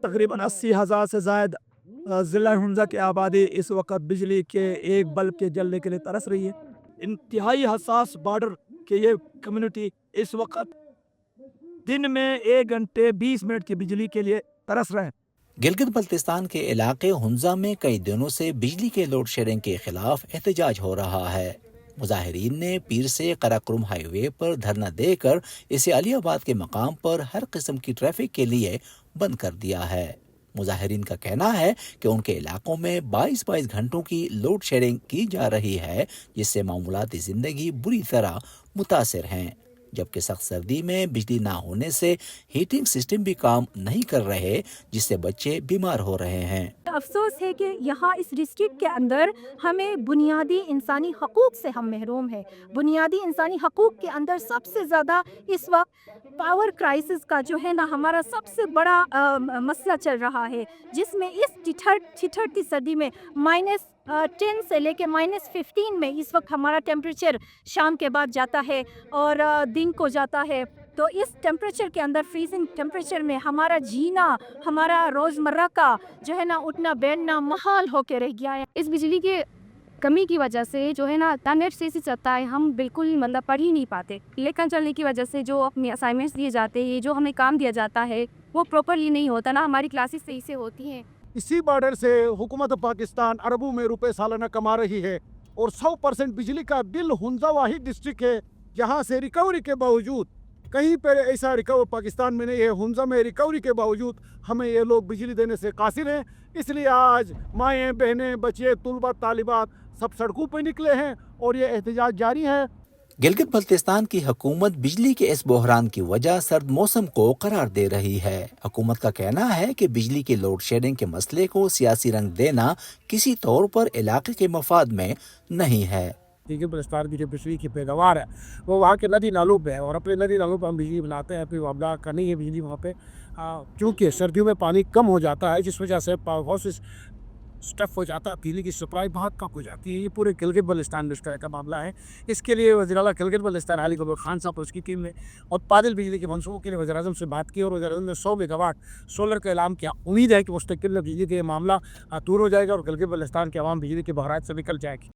تقریباً 80,000 سے زائد ضلع ہنزہ کی آبادی اس وقت بجلی کے ایک بلب کے جلنے کے لیے ترس رہی ہے۔ انتہائی حساس بارڈر کی یہ کمیونٹی اس وقت دن میں 1 گھنٹے 20 منٹ کی بجلی کے لیے ترس رہے ہیں۔ گلگت بلتستان کے علاقے ہنزہ میں کئی دنوں سے بجلی کے لوڈ شیڈنگ کے خلاف احتجاج ہو رہا ہے۔ مظاہرین نے پیر سے قراقرم ہائی وے پر دھرنا دے کر اسے علی آباد کے مقام پر ہر قسم کی ٹریفک کے لیے بند کر دیا ہے۔ مظاہرین کا کہنا ہے کہ ان کے علاقوں میں 22 گھنٹوں کی لوڈ شیڈنگ کی جا رہی ہے، جس سے معمولاتی زندگی بری طرح متاثر ہیں، جبکہ سخت سردی میں بجلی نہ ہونے سے ہیٹنگ سسٹم بھی کام نہیں کر رہے، جس سے بچے بیمار ہو رہے ہیں۔ افسوس ہے کہ یہاں اس ڈسٹرکٹ کے اندر ہمیں بنیادی انسانی حقوق سے ہم محروم ہیں۔ بنیادی انسانی حقوق کے اندر سب سے زیادہ اس وقت پاور کرائسس کا جو ہے نا ہمارا سب سے بڑا مسئلہ چل رہا ہے، جس میں اس ٹھٹھر سردی میں -10 سے لے کے -15 میں اس وقت ہمارا ٹیمپریچر شام کے بعد جاتا ہے اور دن کو جاتا ہے۔ تو اس ٹیمپریچر کے اندر فریزنگ ٹیمپریچر میں ہمارا جینا، ہمارا روزمرہ کا جو ہے نا اٹھنا بیٹھنا محال ہو کے رہ گیا ہے۔ اس بجلی کے کمی کی وجہ سے جو ہے نا نیٹ سے چلتا ہے، ہم بالکل مطلب پڑھ ہی نہیں پاتے۔ لیکن چلنے کی وجہ سے جو اپنے اسائنمنٹس دیے جاتے ہیں، جو ہمیں کام دیا جاتا ہے وہ پراپرلی نہیں ہوتا، نہ ہماری کلاسز صحیح سے ہوتی ہیں۔ اسی بارڈر سے حکومت پاکستان اربوں میں روپے سالانہ کما رہی ہے اور 100% بجلی کا بل ہنزہ واحد ڈسٹرکٹ ہے جہاں سے ریکوری کے باوجود کہیں پہ ایسا پاکستان میں نہیں ہے، ہنزہ میں ریکوری کے باوجود ہمیں یہ لوگ بجلی دینے سے قاصر ہیں۔ اس لیے آج مائیں بہنیں بچے طلباء طالبات سب سڑکوں پہ نکلے ہیں اور یہ احتجاج جاری ہے۔ گلگت بلتستان کی حکومت بجلی کے اس بحران کی وجہ سرد موسم کو قرار دے رہی ہے۔ حکومت کا کہنا ہے کہ بجلی کے لوڈ شیڈنگ کے مسئلے کو سیاسی رنگ دینا کسی طور پر علاقے کے مفاد میں نہیں ہے۔ گلگت بلتستان کی جو بجلی کی پیداوار ہے وہ وہاں کے ندی نالوں پہ ہے اور اپنے ندی نالوں پہ ہم بجلی بناتے ہیں، پھر معاملہ کرنی ہے بجلی وہاں پہ، کیونکہ سردیوں میں پانی کم ہو جاتا ہے، جس وجہ سے پاور ہاؤسز اسٹف ہو جاتا ہے، بجلی کی سپلائی بہت کم ہو جاتی ہے۔ یہ پورے گلگت بلتستان ڈسٹرکٹ کا معاملہ ہے۔ اس کے لیے وزیر اعلیٰ گلگت بلتستان علی گبر خان صاحب اور اس کی ٹیم نے اور پادل بجلی کے منصوبوں کے لیے وزیر اعظم سے بات کی اور وزیر اعظم نے 100 میگا واٹ سولر کا اعلان کیا۔ امید ہے کہ مستقل بجلی کے معاملہ دور ہو جائے گا اور گلگت بلتستان کے عوام بجلی کے بحران سے نکل جائے گی۔